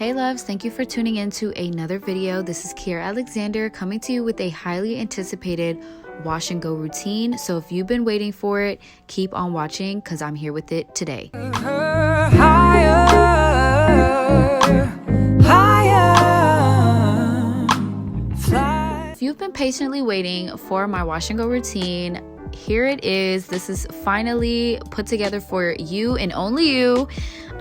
Hey loves, thank you for tuning in to another video. This is Kiara Alexander coming to you with a highly anticipated wash and go routine. So if you've been waiting for it, keep on watching because I'm here with it today. If you've been patiently waiting for my wash and go routine, here it is. This is finally put together for you and only you.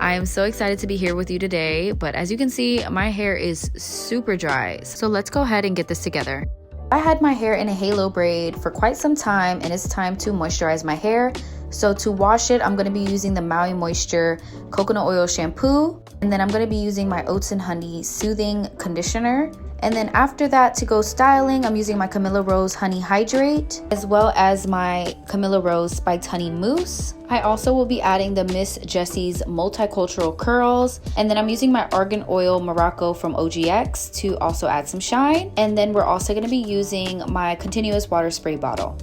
I am so excited to be here with you today, but as you can see, my hair is super dry. So let's go ahead and get this together. I had my hair in a halo braid for quite some time and it's time to moisturize my hair. So to wash it, I'm going to be using the Maui Moisture Coconut Oil Shampoo. And then I'm going to be using my Oats and Honey Soothing Conditioner. And then after that, to go styling, I'm using my Camilla Rose Honey Hydrate, as well as my Camilla Rose Spiked Honey Mousse. I also will be adding the Miss Jessies Multicultural Curls. And then I'm using my Argan Oil Morocco from OGX to also add some shine. And then we're also going to be using my continuous water spray bottle.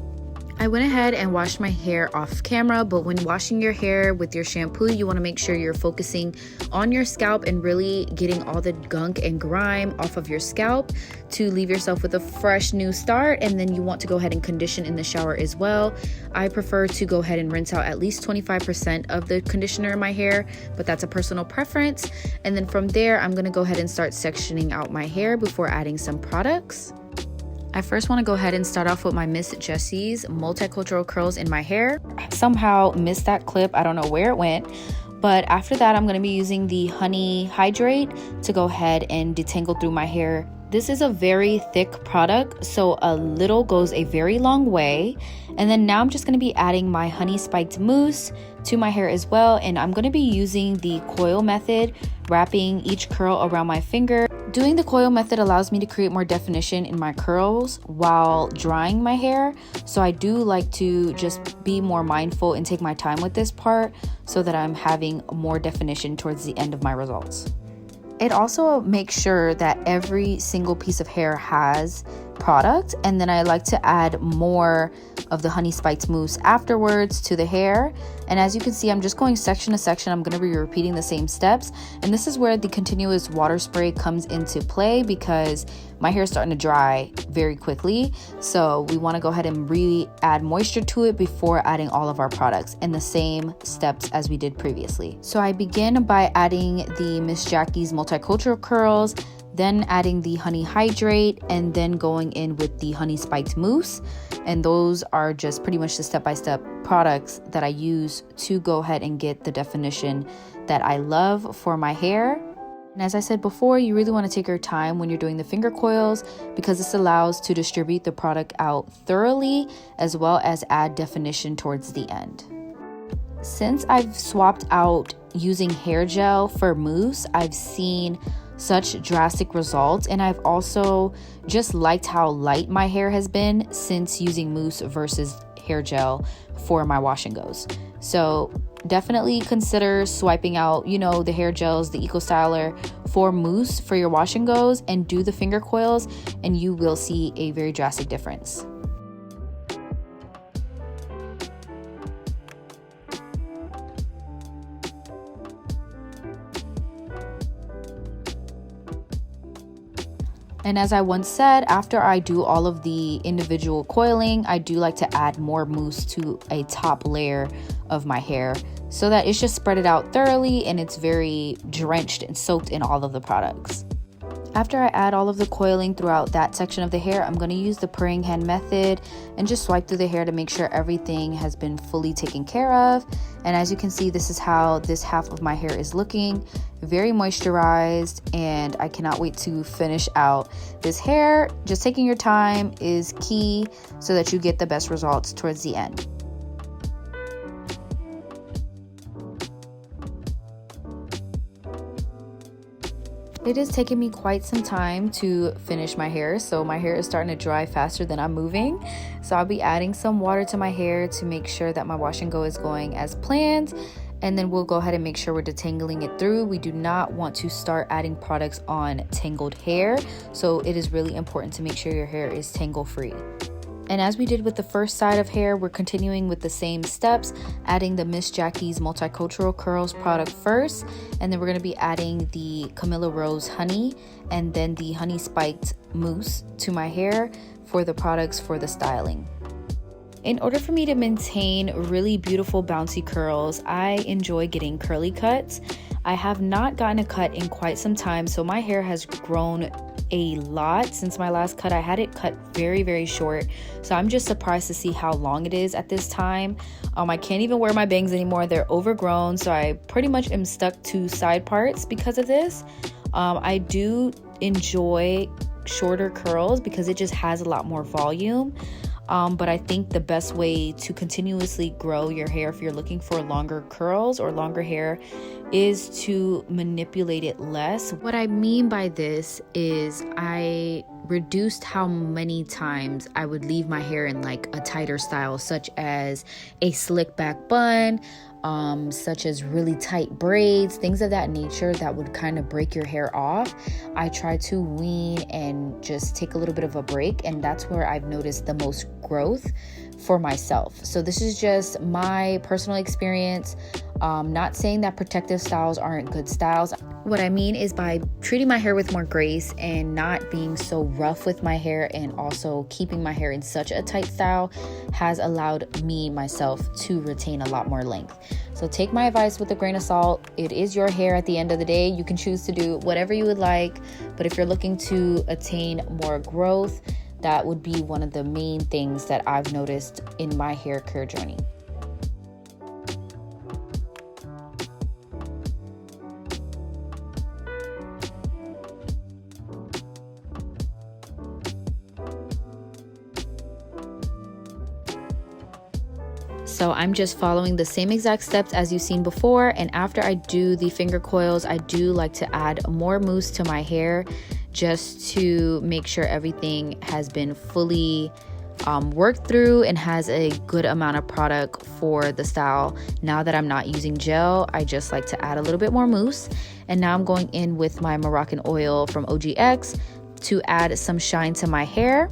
I went ahead and washed my hair off camera, but when washing your hair with your shampoo, you want to make sure you're focusing on your scalp and really getting all the gunk and grime off of your scalp to leave yourself with a fresh new start. And then you want to go ahead and condition in the shower as well. I prefer to go ahead and rinse out at least 25% of the conditioner in my hair, but that's a personal preference. And then from there, I'm going to go ahead and start sectioning out my hair before adding some products. I first want to go ahead and start off with my Miss Jessies Multicultural Curls in my hair. I somehow missed that clip. I don't know where it went. But after that, I'm going to be using the Honey Hydrate to go ahead and detangle through my hair. This is a very thick product, so a little goes a very long way. And then now I'm just going to be adding my Honey Spiked Mousse to my hair as well. And I'm going to be using the coil method, wrapping each curl around my finger. Doing the coil method allows me to create more definition in my curls while drying my hair. So I do like to just be more mindful and take my time with this part so that I'm having more definition towards the end of my results. It also makes sure that every single piece of hair has product, and then I like to add more of the Honey Spiked Mousse afterwards to the hair. And as you can see, I'm just going section to section. I'm going to be repeating the same steps, and this is where the continuous water spray comes into play because my hair is starting to dry very quickly, so we want to go ahead and really add moisture to it before adding all of our products in the same steps as we did previously. So I begin by adding the Miss Jackie's Multicultural Curls, then adding the Honey Hydrate, and then going in with the Honey Spiked Mousse. And those are just pretty much the step-by-step products that I use to go ahead and get the definition that I love for my hair. And as I said before, you really want to take your time when you're doing the finger coils because this allows to distribute the product out thoroughly as well as add definition towards the end. Since I've swapped out using hair gel for mousse, I've seen such drastic results, and I've also just liked how light my hair has been since using mousse versus hair gel for my wash and goes. So definitely consider swiping out, the hair gels, the Eco Styler for mousse for your wash and goes, and do the finger coils, and you will see a very drastic difference. And as I once said, after I do all of the individual coiling, I do like to add more mousse to a top layer of my hair so that it's just spread it out thoroughly and it's very drenched and soaked in all of the products. After I add all of the coiling throughout that section of the hair, I'm going to use the praying hand method and just swipe through the hair to make sure everything has been fully taken care of. And as you can see, this is how this half of my hair is looking, very moisturized, and I cannot wait to finish out this hair. Just taking your time is key so that you get the best results towards the end. It has taken me quite some time to finish my hair, so my hair is starting to dry faster than I'm moving. So I'll be adding some water to my hair to make sure that my wash and go is going as planned, and then we'll go ahead and make sure we're detangling it through. We do not want to start adding products on tangled hair, so it is really important to make sure your hair is tangle free. And as we did with the first side of hair, we're continuing with the same steps, adding the Miss Jackie's Multicultural Curls product first, and then we're going to be adding the Camilla Rose Honey and then the Honey Spiked Mousse to my hair for the products for the styling. In order for me to maintain really beautiful bouncy curls, I enjoy getting curly cuts. I have not gotten a cut in quite some time, so my hair has grown a lot since my last cut. I had it cut very short, so I'm just surprised to see how long it is at this time. I can't even wear my bangs anymore. They're overgrown, so I pretty much am stuck to side parts because of this. I do enjoy shorter curls because it just has a lot more volume. But I think the best way to continuously grow your hair if you're looking for longer curls or longer hair is to manipulate it less. What I mean by this is I reduced how many times I would leave my hair in like a tighter style, such as a slick back bun, such as really tight braids, things of that nature that would kind of break your hair off. I try to wean and just take a little bit of a break, and that's where I've noticed the most growth for myself. So this is just my personal experience. Not saying that protective styles aren't good styles. What I mean is by treating my hair with more grace and not being so rough with my hair, and also keeping my hair in such a tight style, has allowed me myself to retain a lot more length. So take my advice with a grain of salt. It is your hair at the end of the day. You can choose to do whatever you would like, but if you're looking to attain more growth, that would be one of the main things that I've noticed in my hair care journey. So I'm just following the same exact steps as you've seen before, and after I do the finger coils, I do like to add more mousse to my hair just to make sure everything has been fully worked through and has a good amount of product for the style. Now that I'm not using gel, I just like to add a little bit more mousse. And now I'm going in with my Moroccan oil from OGX to add some shine to my hair.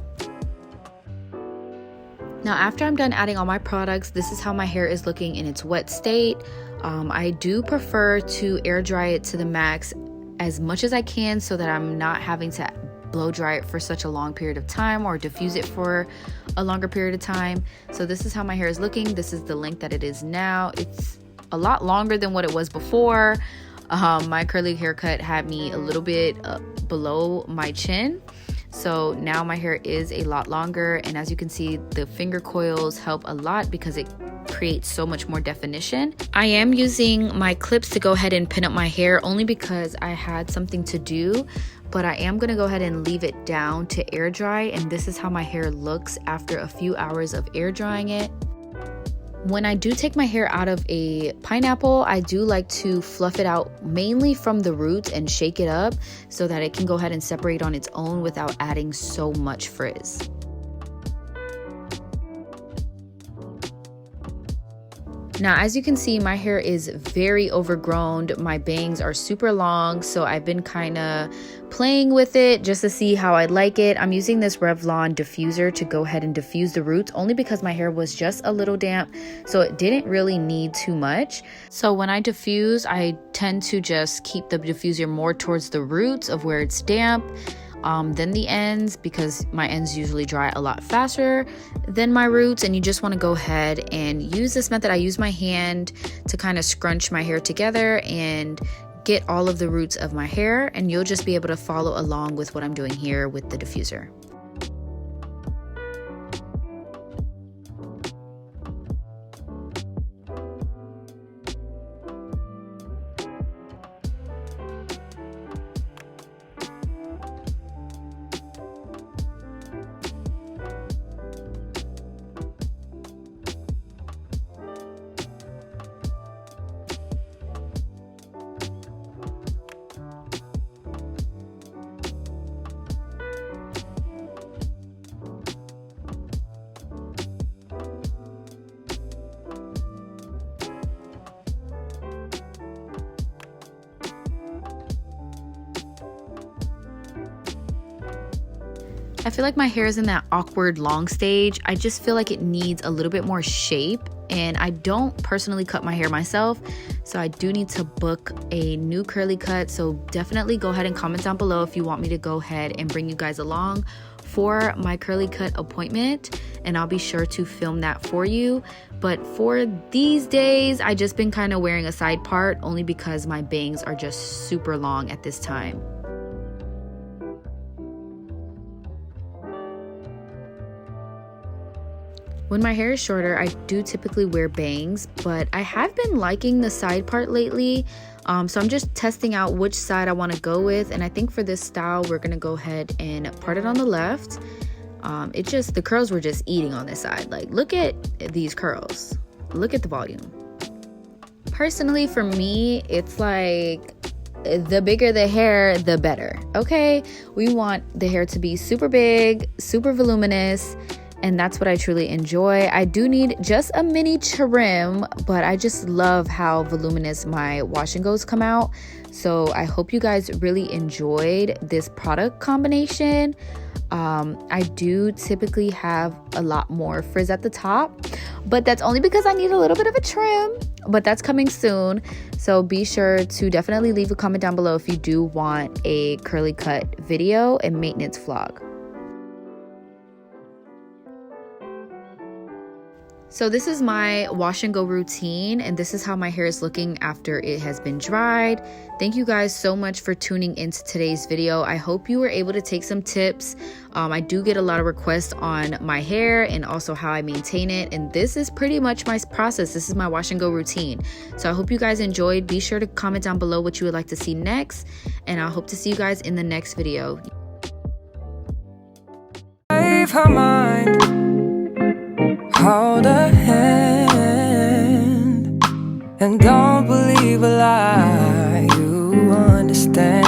Now after I'm done adding all my products, this is how my hair is looking in its wet state. I do prefer to air dry it to the max as much as I can so that I'm not having to blow dry it for such a long period of time or diffuse it for a longer period of time. So this is how my hair is looking. This is the length that it is now. It's a lot longer than what it was before. My curly haircut had me a little bit below my chin. So now my hair is a lot longer, and as you can see, the finger coils help a lot because it creates so much more definition. I am using my clips to go ahead and pin up my hair only because I had something to do, but I am going to go ahead and leave it down to air dry, and this is how my hair looks after a few hours of air drying it. When I do take my hair out of a pineapple, I do like to fluff it out mainly from the roots and shake it up so that it can go ahead and separate on its own without adding so much frizz. Now, as you can see, my hair is very overgrown. My bangs are super long, so I've been kind of playing with it just to see how I like it. I'm using this Revlon diffuser to go ahead and diffuse the roots only because my hair was just a little damp, so it didn't really need too much. So when I diffuse, I tend to just keep the diffuser more towards the roots of where it's damp than the ends, because my ends usually dry a lot faster than my roots, and you just want to go ahead and use this method. I use my hand to kind of scrunch my hair together and get all of the roots of my hair, and you'll just be able to follow along with what I'm doing here with the diffuser. I feel like my hair is in that awkward long stage. I just feel like it needs a little bit more shape, and I don't personally cut my hair myself, so I do need to book a new curly cut. So definitely go ahead and comment down below if you want me to go ahead and bring you guys along for my curly cut appointment, and I'll be sure to film that for you. But for these days, I just been kind of wearing a side part only because my bangs are just super long at this time. When my hair is shorter, I do typically wear bangs, but I have been liking the side part lately. So I'm just testing out which side I want to go with. And I think for this style, we're going to go ahead and part it on the left. The curls were just eating on this side. Like, look at these curls. Look at the volume. Personally, for me, it's like the bigger the hair, the better. Okay, we want the hair to be super big, super voluminous, and that's what I truly enjoy. I do need just a mini trim, but I just love how voluminous my wash and goes come out. So I hope you guys really enjoyed this product combination. I do typically have a lot more frizz at the top, but that's only because I need a little bit of a trim, but that's coming soon. So be sure to definitely leave a comment down below if you do want a curly cut video and maintenance vlog. So this is my wash and go routine, and this is how my hair is looking after it has been dried. Thank you guys so much for tuning into today's video. I hope you were able to take some tips. I do get a lot of requests on my hair and also how I maintain it, and this is pretty much my process. This is my wash and go routine. So I hope you guys enjoyed. Be sure to comment down below what you would like to see next, and I hope to see you guys in the next video. Save her mind. Hold a hand and don't believe a lie. You understand.